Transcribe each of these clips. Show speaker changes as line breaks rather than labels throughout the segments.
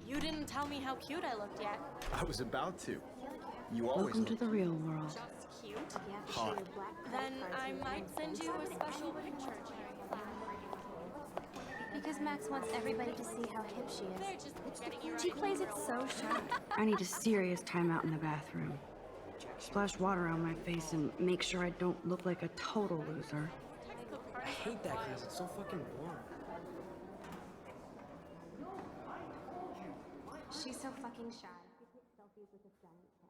You didn't tell me how cute I looked yet.
I was about to. You always
Welcome to the real world.
Just cute?
hot.
Then I might send you a special picture.
Because Max wants everybody to see how hip she
They're
is.
just getting you
She
ready.
plays it so sharp.
I need a serious timeout in the bathroom. Splash water on my face and make sure I don't look like a total loser.
I hate that class, it's so fucking boring.
She's so fucking shy. She takes selfies with a giant pen.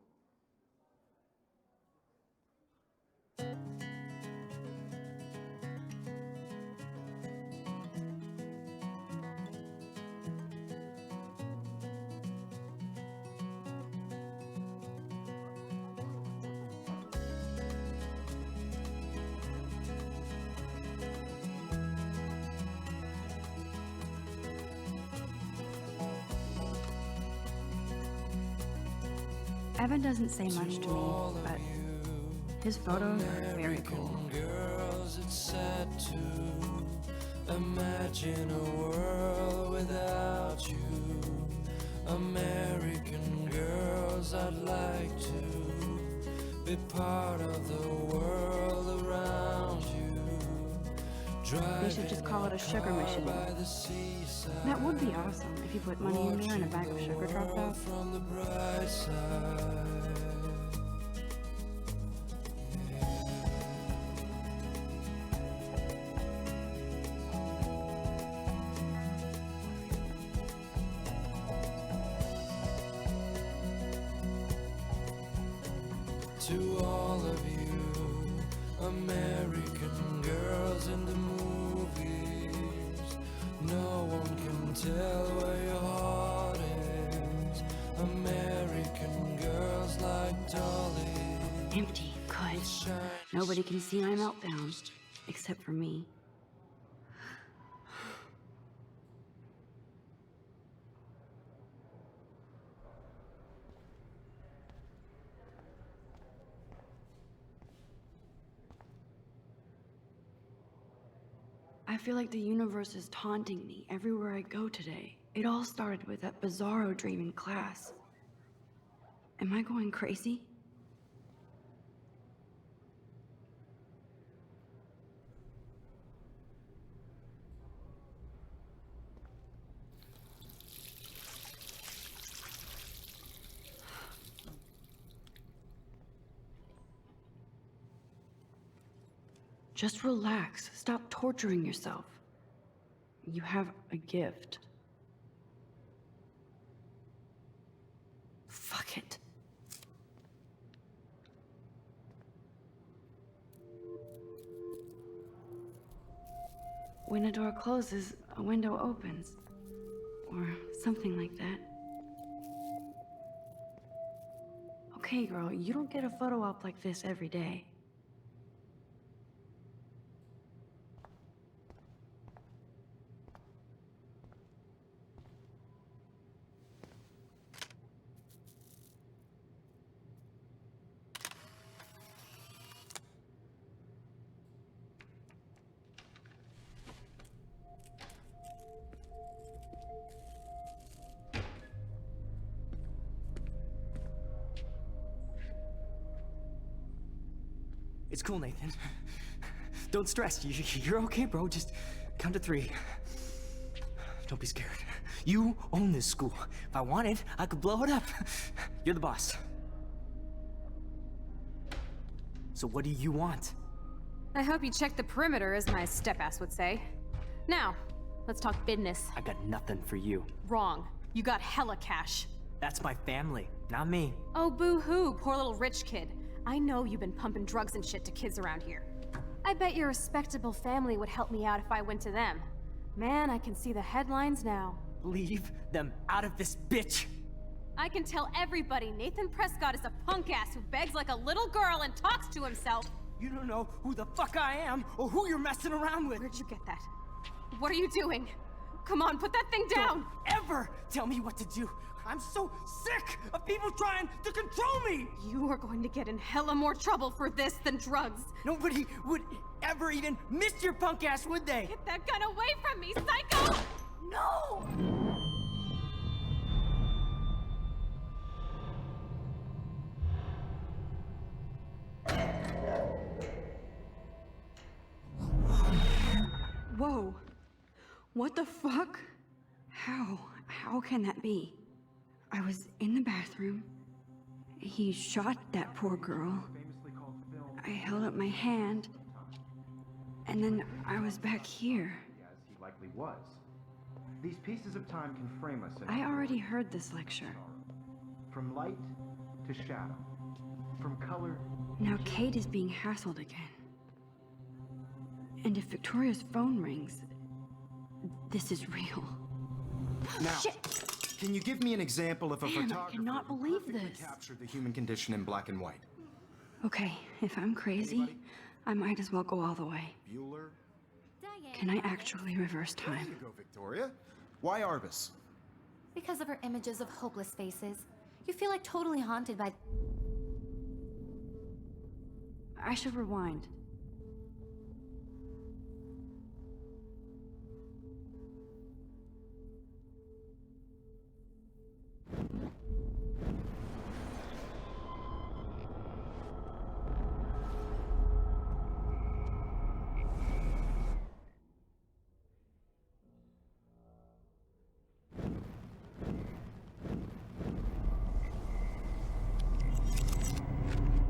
Evan doesn't say much to me, but his photos are very cool.
Girls, it's sad to imagine a world without you. American girls, I'd like to be part of the world around you.
They should just call it a sugar machine. That would be awesome if you put money in there and a bag of sugar dropped out.
From the bright side. To all of you American girls in the movies, no one can tell where your heart is. American girls like Dolly.
Empty, good. Nobody can see my meltdown, except for me. I feel like the universe is taunting me everywhere I go today. It all started with that bizarro dream in class. Am I going crazy? Just relax. Stop torturing yourself. You have a gift. Fuck it. When a door closes, a window opens. Or something like that. Okay, girl, you don't get a photo op like this every day.
It's cool, Nathan. Don't stress. You're okay, bro. Just count to 3. Don't be scared. You own this school. If I wanted, I could blow it up. You're the boss. So what do you want?
I hope you checked the perimeter, as my step-ass would say. Now, let's talk business.
I got nothing for you.
Wrong. You got hella cash.
That's my family, not me.
Oh, boo-hoo, poor little rich kid. I know you've been pumping drugs and shit to kids around here. I bet your respectable family would help me out if I went to them. Man, I can see the headlines now.
Leave them out of this bitch!
I can tell everybody Nathan Prescott is a punk ass who begs like a little girl and talks to himself.
You don't know who the fuck I am or who you're messing around with.
Where'd you get that? What are you doing? Come on, put that thing down!
Don't ever tell me what to do! I'm so sick of people trying to control me!
You are going to get in hella more trouble for this than drugs.
Nobody would ever even miss your punk ass, would they?
Get that gun away from me, psycho!
No!
Whoa. What the fuck? How can that be? I was in the bathroom. He shot that poor girl. I held up my hand. And then I was back here.
As he likely was. These pieces of time can frame us in
I already heard this lecture.
from light to shadow, from color.
Now Kate is being hassled again. And if Victoria's phone rings, this is real.
Now,
Shit!
can you give me an example of a
Man, I
photographer
cannot
who
believe
perfectly
this.
captured the human condition in black and white?
Okay, if I'm crazy, I might as well go all the way.
Bueller?
Can I actually reverse
There
time?
you go, Victoria. Why Arbus?
Because of her images of hopeless faces. You feel like totally haunted by...
I should rewind.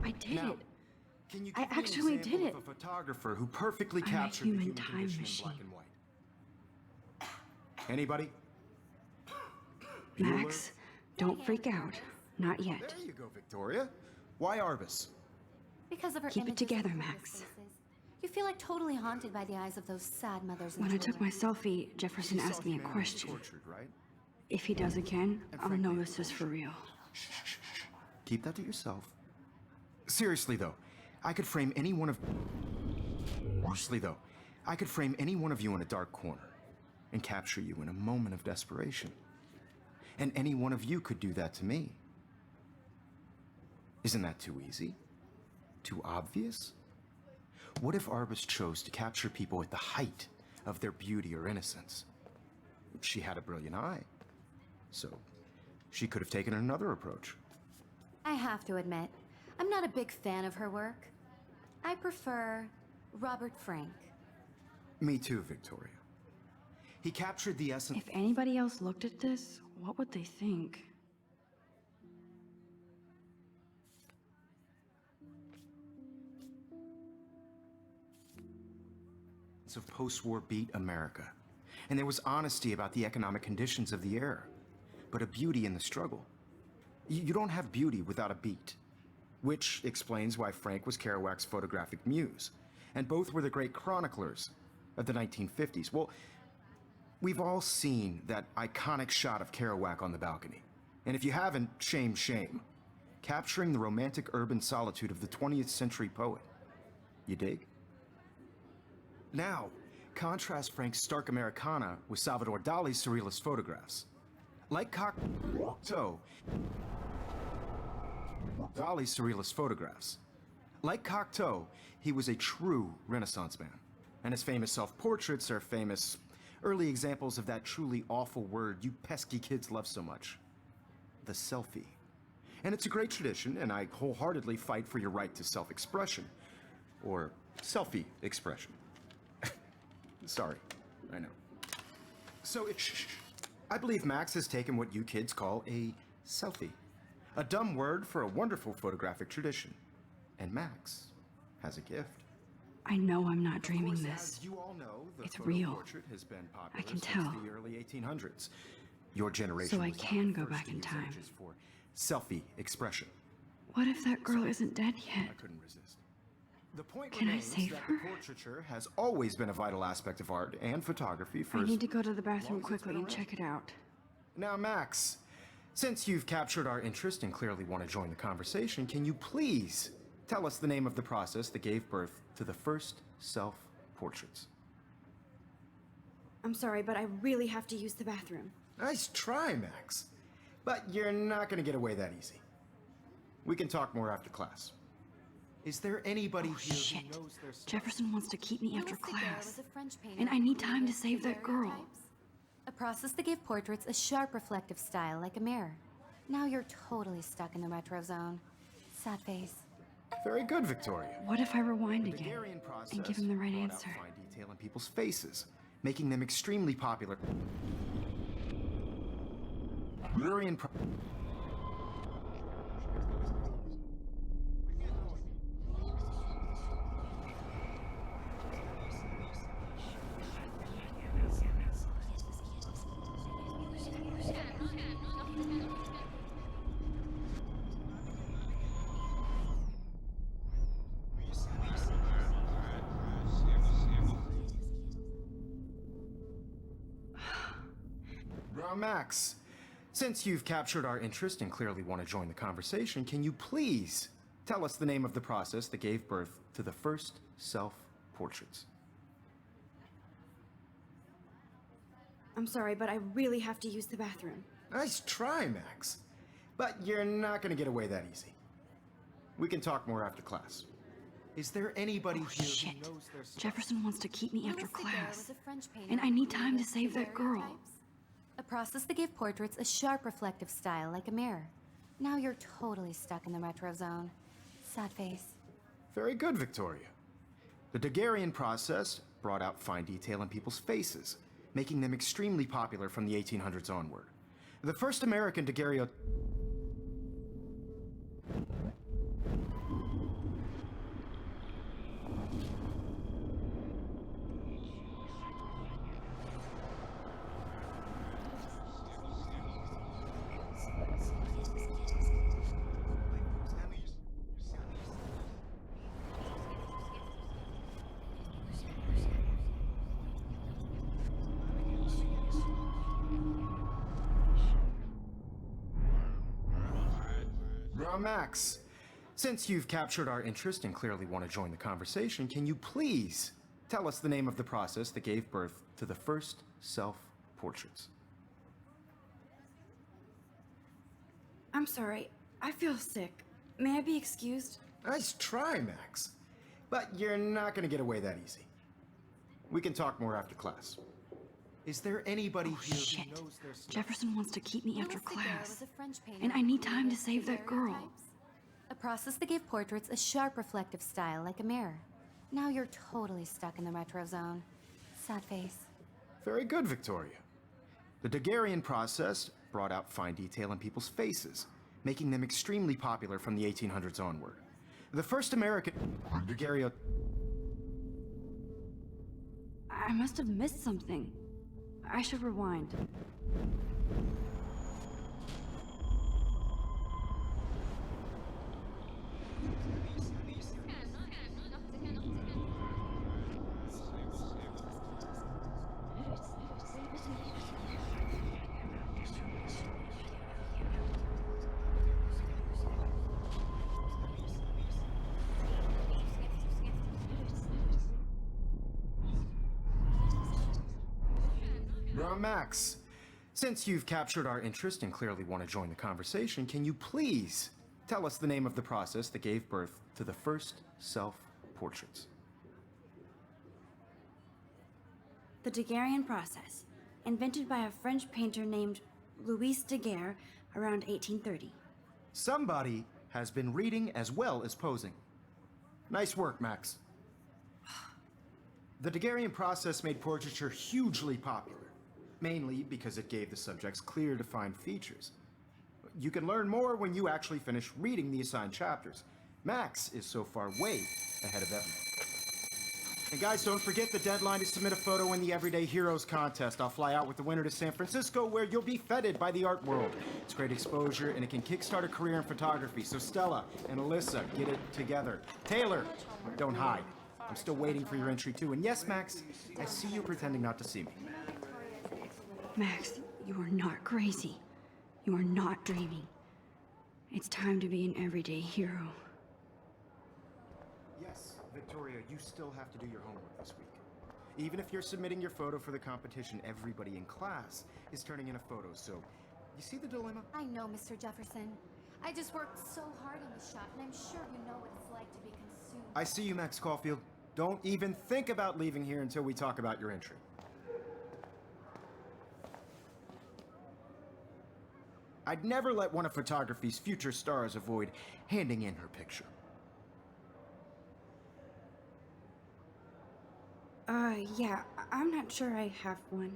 I did
Now,
it.
Can you
I
give me an
actually
example
did
of
it.
a photographer who perfectly
I'm a
captured the
human
human
time
condition in black
machine.
and white? Anybody?
Max, don't freak out. Not yet.
There you go, Victoria. Why Arbus?
Because of her
Keep it
images of
together,
hopeless
Max.
faces. You feel like totally haunted by the eyes of those sad mothers and
When I took
children.
my selfie, Jefferson asked me a
Self-humanity
question.
Tortured, right?
If he does again, I'll
frankly,
know this is for real.
Keep that to yourself. Seriously though, I could frame any one of you in a dark corner and capture you in a moment of desperation. And any one of you could do that to me. Isn't that too easy? Too obvious? What if Arbus chose to capture people at the height of their beauty or innocence? She had a brilliant eye, so she could have taken another approach.
I have to admit, I'm not a big fan of her work. I prefer Robert Frank.
Me too, Victoria. He captured the essence.
If anybody else looked at this, what would they think?
Of post-war beat America. And there was honesty about the economic conditions of the era, but a beauty in the struggle. You don't have beauty without a beat, which explains why Frank was Kerouac's photographic muse, and both were the great chroniclers of the 1950s. Well, we've all seen that iconic shot of Kerouac on the balcony, and if you haven't, shame, shame. Capturing the romantic urban solitude of the 20th century poet. You dig? Now, contrast Frank's stark Americana with Salvador Dali's surrealist photographs. Like Cocteau, Dali's surrealist photographs. Like Cocteau, he was a true Renaissance man, and his famous self-portraits are famous early examples of that truly awful word you pesky kids love so much. The selfie. And it's a great tradition, and I wholeheartedly fight for your right to self-expression. Or selfie expression. Sorry, I know. So, I believe Max has taken what you kids call a selfie. A dumb word for a wonderful photographic tradition. And Max has a gift.
I know I'm not dreaming
Of course,
this.
as you all know, the
It's
photo
real.
portrait has been popular
I can
since
tell.
the early 1800s. Your generation
So I
was not
can
the
go
first
back
to
in
use
time.
images for selfie expression.
What if that girl isn't dead yet?
I couldn't resist. The point
Can I
remains
save
that
her?
the portraiture has always been a vital aspect of art and photography for
I
as
need to go to the bathroom
long as it's
quickly
been
and check it out.
Now, Max, since you've captured our interest and clearly want to join the conversation, can you please tell us the name of the process that gave birth to the first self-portraits?
I'm sorry, but I really have to use the bathroom.
Nice try, Max. But you're not going to get away that easy. We can talk more after class. Is there anybody
Oh,
here
shit.
who knows their stuff?
Jefferson wants to keep me after
Louis Daguerre
class.
was a French painter
And I need
who
time to
created
save that girl.
daguerreotypes. A process that gave portraits a sharp reflective style like a mirror. Now you're totally stuck in the retro zone. Sad face.
Very good, Victoria.
What if I rewind
The
again
Daguerrean process
and give him the right
brought out
answer?
fine detail in people's faces, making them extremely popular. Max, since you've captured our interest and clearly want to join the conversation, can you please tell us the name of the process that gave birth to the first self-portraits?
I'm sorry, but I really have to use the bathroom.
Nice try, Max. But you're not going to get away that easy. We can talk more after class. Is there anybody here
Shit.
who knows their stuff?
Jefferson wants to keep me after
Louis Daguerre
class.
was a French painter
And I need
who
time to
used
save that girl.
daguerreotypes. A process that gave portraits a sharp reflective style like a mirror. Now you're totally stuck in the retro zone. Sad face.
Very good, Victoria. The Daguerrean process brought out fine detail in people's faces, making them extremely popular from the 1800s onward. The first American daguerreotype... Max, since you've captured our interest and clearly want to join the conversation, can you please tell us the name of the process that gave birth to the first self-portraits?
I'm sorry. I feel sick. May I be excused?
Nice try, Max. But you're not going to get away that easy. We can talk more after class. Is there anybody here
Shit.
who knows their stuff?
Jefferson wants to keep me after
Louis Daguerre
class.
was a French painter
And I need
who
time to
used
save that girl.
daguerreotypes. A process that gave portraits a sharp reflective style like a mirror. Now you're totally stuck in the retro zone. Sad face.
Very good, Victoria. The Daguerrean process brought out fine detail in people's faces, making them extremely popular from the 1800s onward. The first American daguerreotype...
I must have missed something. I should rewind.
Max, since you've captured our interest and clearly want to join the conversation, can you please tell us the name of the process that gave birth to the first self-portraits?
The Daguerrean process, invented by a French painter named Louis Daguerre around 1830.
Somebody has been reading as well as posing. Nice work, Max. The Daguerrean process made portraiture hugely popular, mainly because it gave the subjects clear, defined features. You can learn more when you actually finish reading the assigned chapters. Max is so far way ahead of everyone. And guys, don't forget the deadline to submit a photo in the Everyday Heroes contest. I'll fly out with the winner to San Francisco, where you'll be feted by the art world. It's great exposure, and it can kickstart a career in photography. So Stella and Alyssa, get it together. Taylor, don't hide. I'm still waiting for your entry too. And yes, Max, I see you pretending not to see me.
Max, you are not crazy. You are not dreaming. It's time to be an everyday hero.
Yes, Victoria, you still have to do your homework this week. Even if you're submitting your photo for the competition, everybody in class is turning in a photo, so you see the dilemma?
I know, Mr. Jefferson. I just worked so hard on this shot, and I'm sure you know what it's like to be consumed.
I see you, Max Caulfield. Don't even think about leaving here until we talk about your entry. I'd never let one of photography's future stars avoid handing in her picture.
Yeah, I'm not sure I have one.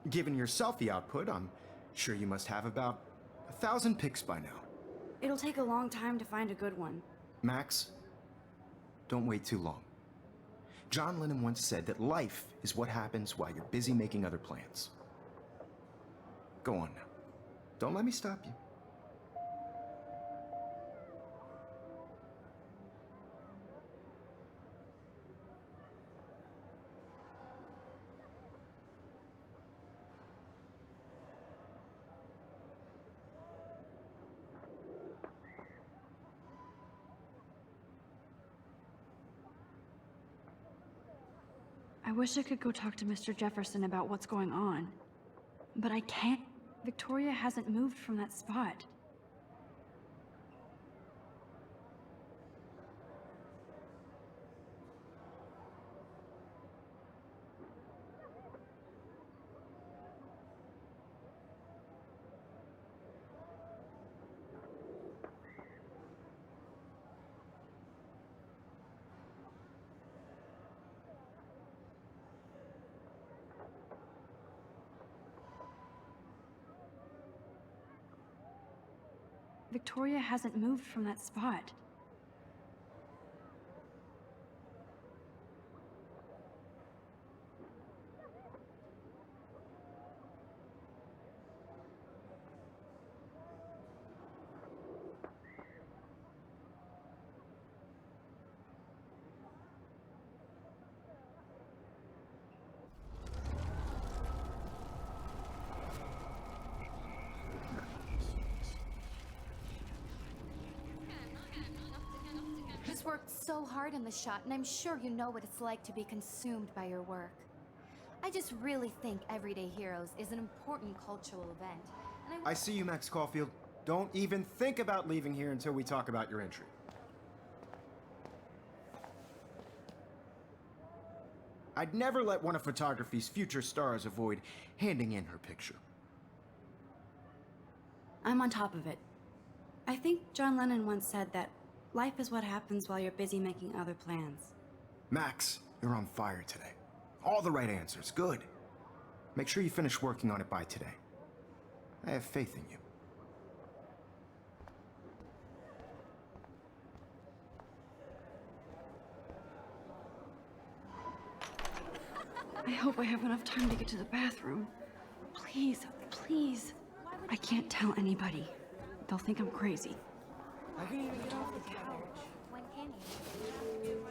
Given your selfie output, I'm sure you must have about 1,000 pics by now.
It'll take a long time to find a good one.
Max, don't wait too long. John Lennon once said that life is what happens while you're busy making other plans. Go on now. Don't let me stop you.
I wish I could go talk to Mr. Jefferson about what's going on. But I can't. Victoria hasn't moved from that spot. Victoria hasn't moved from that spot.
Worked so hard in the shot, and I'm sure you know what it's like to be consumed by your work. I just really think Everyday Heroes is an important cultural event. And
I see you, Max Caulfield. Don't even think about leaving here until we talk about your entry. I'd never let one of photography's future stars avoid handing in her picture.
I'm on top of it. I think John Lennon once said that life is what happens while you're busy making other plans.
Max, you're on fire today. All the right answers. Good. Make sure you finish working on it by today. I have faith in you.
I hope I have enough time to get to the bathroom. Please, please. I can't tell anybody. They'll think I'm crazy.
I can even get off the couch.
when can you?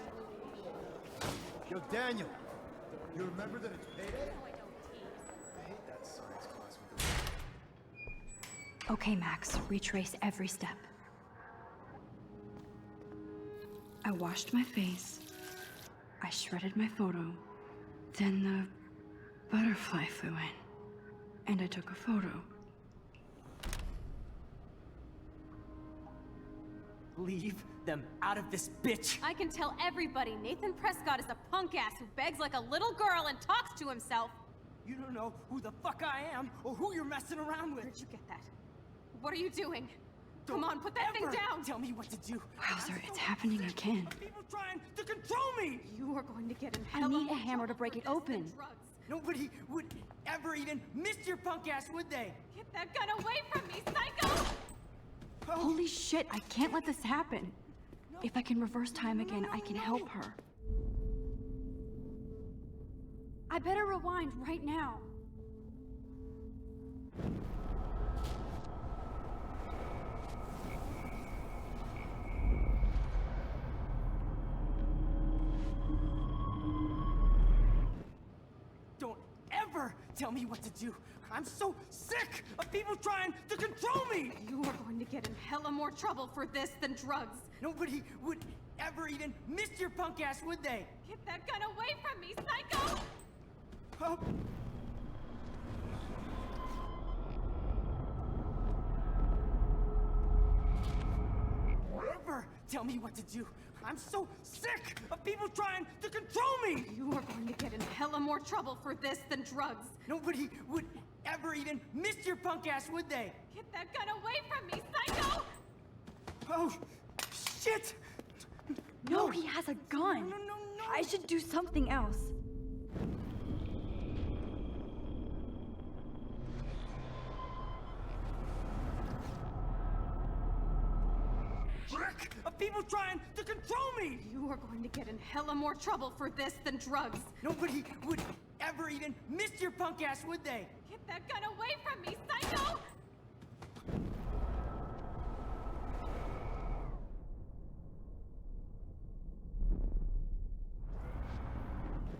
Yo, Daniel, you remember that it's payday? I hate that science class with the...
Okay, Max, retrace every step. I washed my face. I shredded my photo. Then the butterfly flew in. And I took a photo.
Leave them out of this bitch!
I can tell everybody Nathan Prescott is a punk ass who begs like a little girl and talks to himself.
You don't know who the fuck I am or who you're messing around with.
Where'd you get that? What are you doing?
Don't
Come on, put that thing
ever
down!
Tell me what to do.
Wowzer, it's happening again.
People trying to control me!
You are going to get in
I
hell
need a hammer to break it open.
Nobody would ever even miss your punk ass, would they?
Get that gun away from me, psycho!
Holy shit, I can't let this happen. If I can reverse time again, I can help her. I better rewind right now.
Don't ever tell me what to do. I'm so sick of people trying to control me!
You are going to get in hella more trouble for this than drugs.
Nobody would ever even miss your punk ass, would they?
Get that gun away from me, psycho!
Oh. Never tell me what to do. I'm so sick of people trying to control me!
You are going to get in hella more trouble for this than drugs.
Nobody would ever even miss your punk ass, would they?
Get that gun away from me, psycho!
Oh, shit!
No, he has a gun.
No.
I should do something else.
sick of people trying to control me!
You are going to get in hella more trouble for this than drugs.
Nobody would ever even miss your punk ass, would they?
Get that gun away from me, psycho!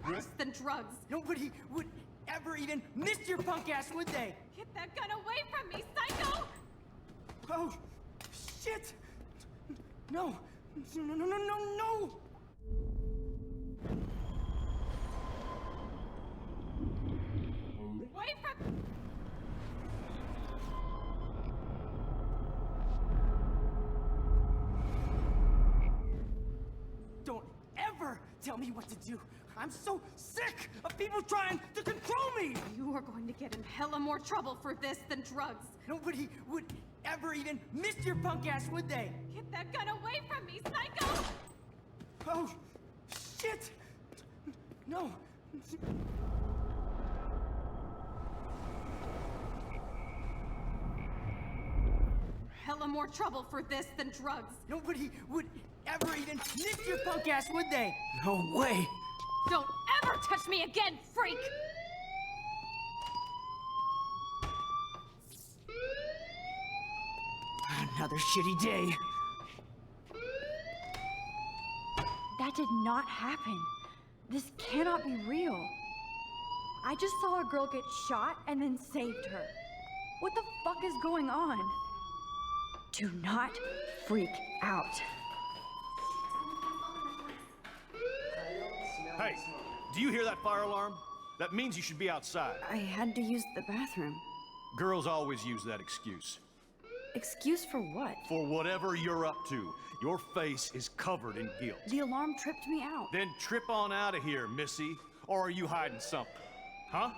Worse than drugs.
Nobody would ever even miss your punk ass, would they?
Get that gun away from me, psycho!
Oh, shit! No! No, no, no, no, no!
Away from...
Don't ever tell me what to do! I'm so sick of people trying to control me!
You are going to get in hella more trouble for this than drugs.
Nobody would ever even miss your punk ass, would they?
Get that gun away from me, psycho!
Oh, shit! No!
Hella more trouble for this than drugs.
Nobody would ever even miss your punk ass, would they? No way!
Don't ever touch me again, freak!
Another shitty day.
That did not happen. This cannot be real. I just saw a girl get shot and then saved her. What the fuck is going on? Do not freak out.
Hey, do you hear that fire alarm? That means you should be outside.
I had to use the bathroom.
Girls always use that excuse.
Excuse for what?
For whatever you're up to, your face is covered in guilt.
The alarm tripped me out.
Then trip on out of here, Missy. Or are you hiding something? Huh?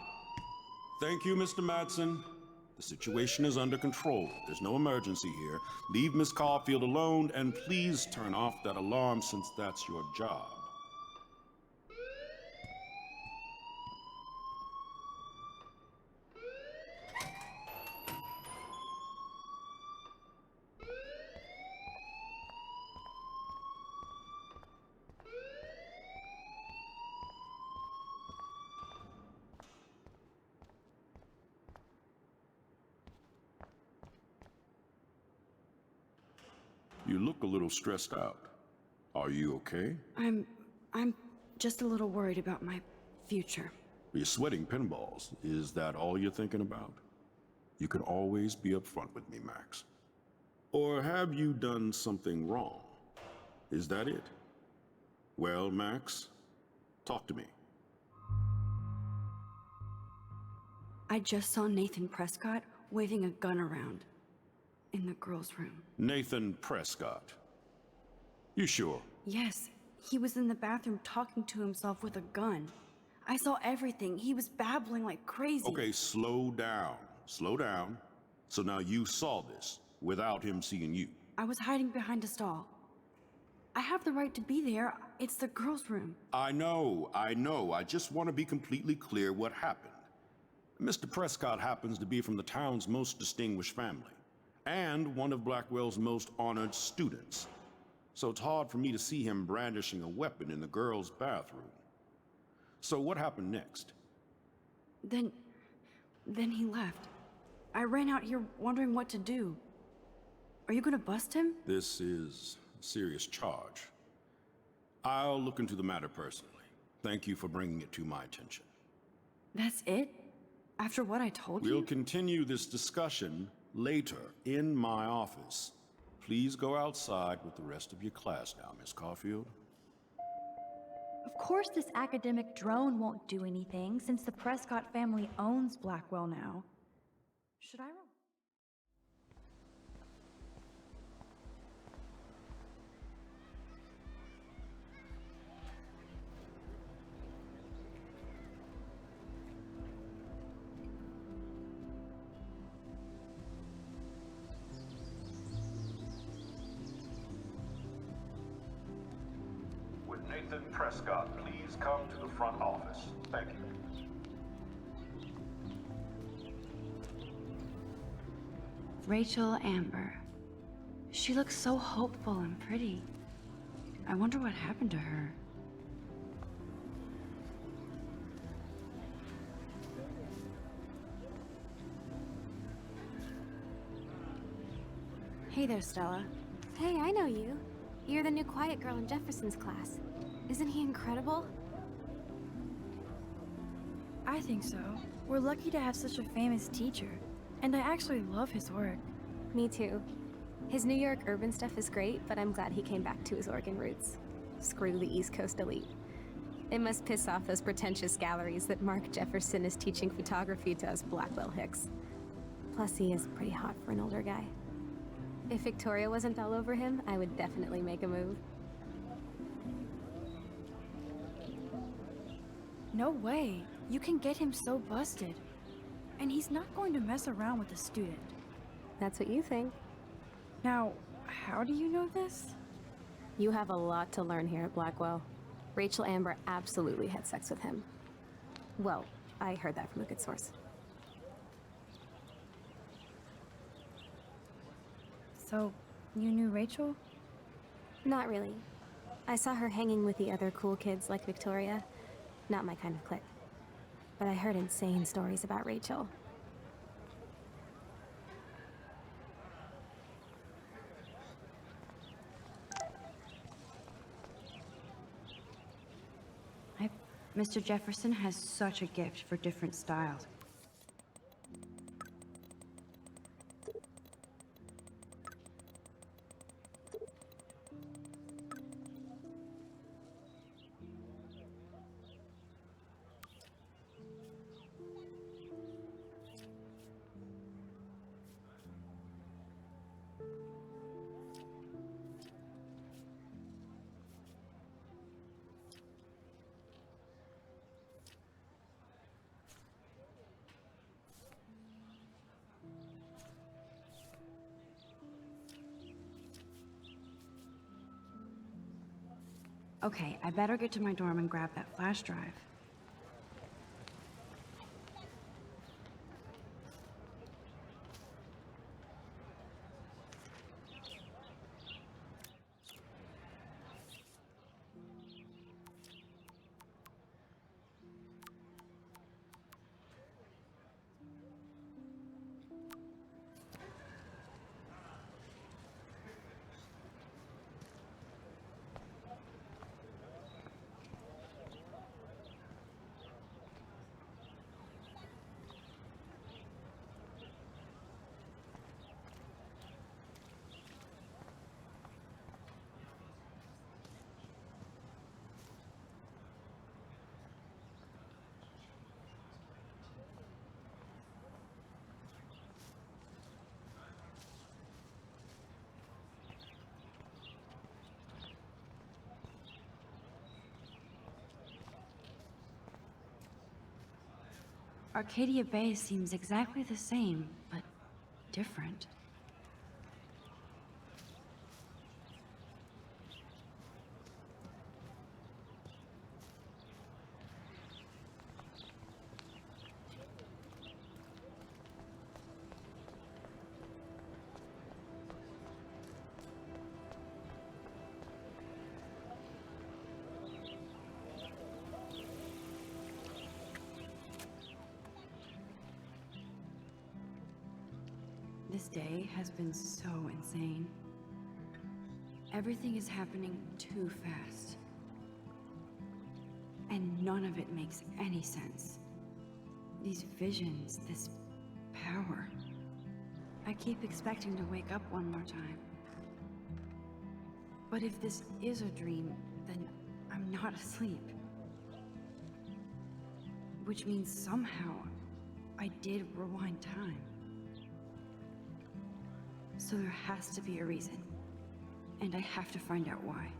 Thank you, Mr. Madsen. The situation is under control. There's no emergency here. Leave Miss Caulfield alone, and please turn off that alarm since that's your job. You look a little stressed out. Are you okay?
I'm just a little worried about my future.
You're sweating pinballs. Is that all you're thinking about? You can always be upfront with me, Max. Or have you done something wrong? Is that it? Well, Max, talk to me.
I just saw Nathan Prescott waving a gun around in the girls' room.
Nathan Prescott. You sure?
Yes, he was in the bathroom talking to himself with a gun. I saw everything. He was babbling like crazy.
Okay, slow down. Slow down. So now you saw this without him seeing you.
I was hiding behind a stall. I have the right to be there. It's the girls' room.
I know. I just want to be completely clear what happened. Mr. Prescott happens to be from the town's most distinguished family, and one of Blackwell's most honored students. So it's hard for me to see him brandishing a weapon in the girls' bathroom. So what happened next?
Then he left. I ran out here wondering what to do. Are you gonna bust him?
This is a serious charge. I'll look into the matter personally. Thank you for bringing it to my attention.
That's it? After what I told you?
We'll continue this discussion later in my office. Please go outside with the rest of your class now, Miss Caulfield.
Of course this academic drone won't do anything, since the Prescott family owns Blackwell now. Should I roll?
Nathan Prescott, please come to the front office. Thank you.
Rachel Amber. She looks so hopeful and pretty. I wonder what happened to her.
Hey there, Stella. Hey, I know you. You're the new quiet girl in Jefferson's class. Isn't he incredible?
I think so. We're lucky to have such a famous teacher. And I actually love his work.
Me too. His New York urban stuff is great, but I'm glad he came back to his Oregon roots. Screw the East Coast elite. It must piss off those pretentious galleries that Mark Jefferson is teaching photography to us Blackwell hicks. Plus, he is pretty hot for an older guy. If Victoria wasn't all over him, I would definitely make a move.
No way. You can get him so busted. And he's not going to mess around with a student.
That's what you think.
Now, how do you know this?
You have a lot to learn here at Blackwell. Rachel Amber absolutely had sex with him. Well, I heard that from a good source.
So, you knew Rachel?
Not really. I saw her hanging with the other cool kids like Victoria. Not my kind of clique. But I heard insane stories about Rachel.
Mr. Jefferson has such a gift for different styles. Okay, I better get to my dorm and grab that flash drive. Arcadia Bay seems exactly the same, but different. This day has been so insane. Everything is happening too fast. And none of it makes any sense. These visions, this power. I keep expecting to wake up one more time. But if this is a dream, then I'm not asleep. Which means somehow I did rewind time. So there has to be a reason, and I have to find out why.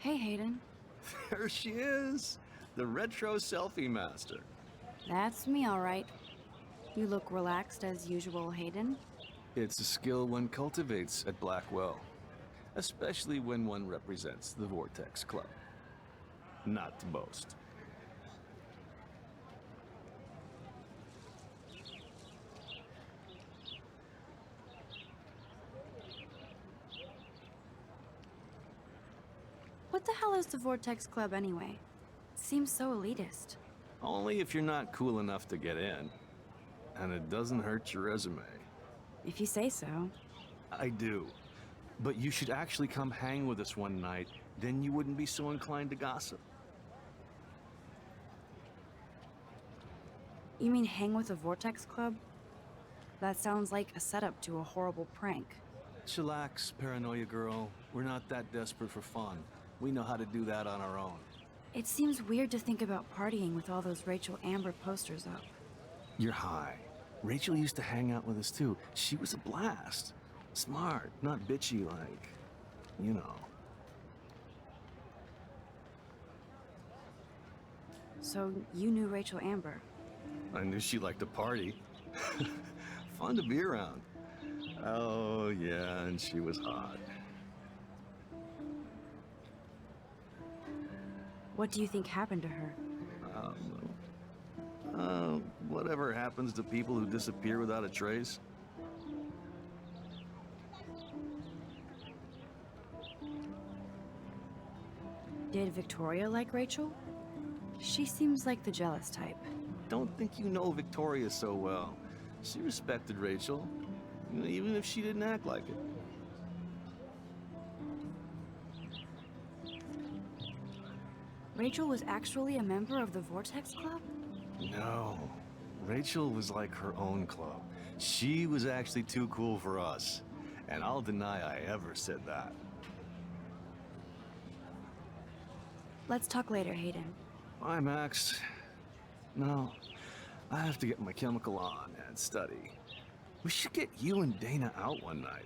Hey, Hayden.
There she is, the retro selfie master.
That's me, all right. You look relaxed as usual, Hayden.
It's a skill one cultivates at Blackwell, especially when one represents the Vortex Club. Not to boast.
What the hell is the Vortex Club anyway? It seems so elitist.
Only if you're not cool enough to get in. And it doesn't hurt your resume.
If you say so.
I do. But you should actually come hang with us one night, then you wouldn't be so inclined to gossip.
You mean hang with the Vortex Club? That sounds like a setup to a horrible prank.
Chillax, paranoia girl. We're not that desperate for fun. We know how to do that on our own.
It seems weird to think about partying with all those Rachel Amber posters up.
You're high. Rachel used to hang out with us too. She was a blast. Smart, not bitchy like, you know.
So you knew Rachel Amber?
I knew she liked to party. Fun to be around. Oh yeah, and she was hot.
What do you think happened to her?
Whatever happens to people who disappear without a trace.
Did Victoria like Rachel? She seems like the jealous type.
Don't think you know Victoria so well. She respected Rachel, even if she didn't act like it.
Rachel was actually a member of the Vortex Club?
No. Rachel was like her own club. She was actually too cool for us. And I'll deny I ever said that.
Let's talk later, Hayden.
Bye, Max. No, I have to get my chemical on and study. We should get you and Dana out one night.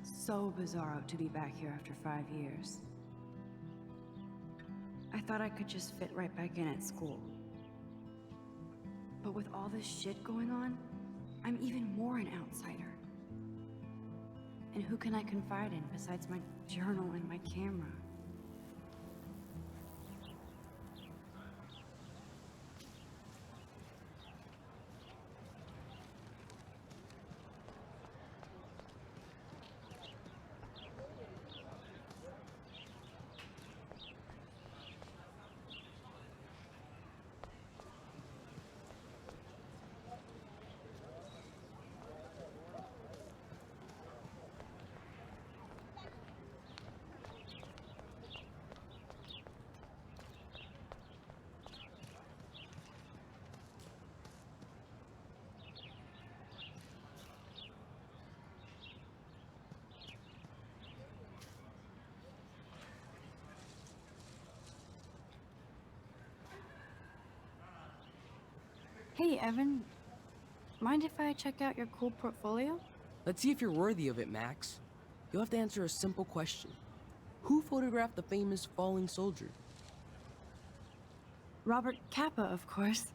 So bizarro to be back here after 5 years. I thought I could just fit right back in at school. But with all this shit going on, I'm even more an outsider. And who can I confide in besides my journal and my camera? Hey, Evan. Mind if I check out your cool portfolio?
Let's see if you're worthy of it, Max. You'll have to answer a simple question. Who photographed the famous falling soldier?
Robert Capa, of course.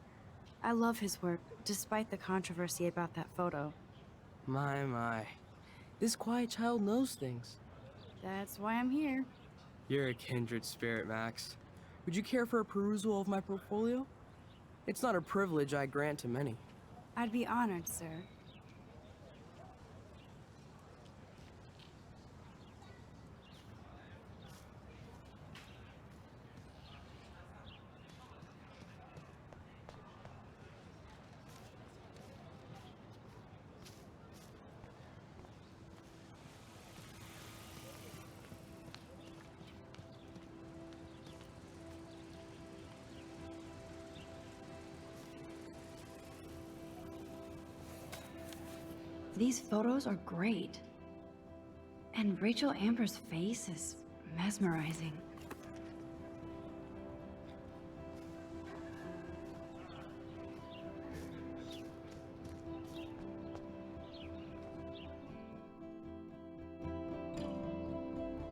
I love his work, despite the controversy about that photo.
My. This quiet child knows things.
That's why I'm here.
You're a kindred spirit, Max. Would you care for a perusal of my portfolio? It's not a privilege I grant to many.
I'd be honored, sir. These photos are great. And Rachel Amber's face is mesmerizing.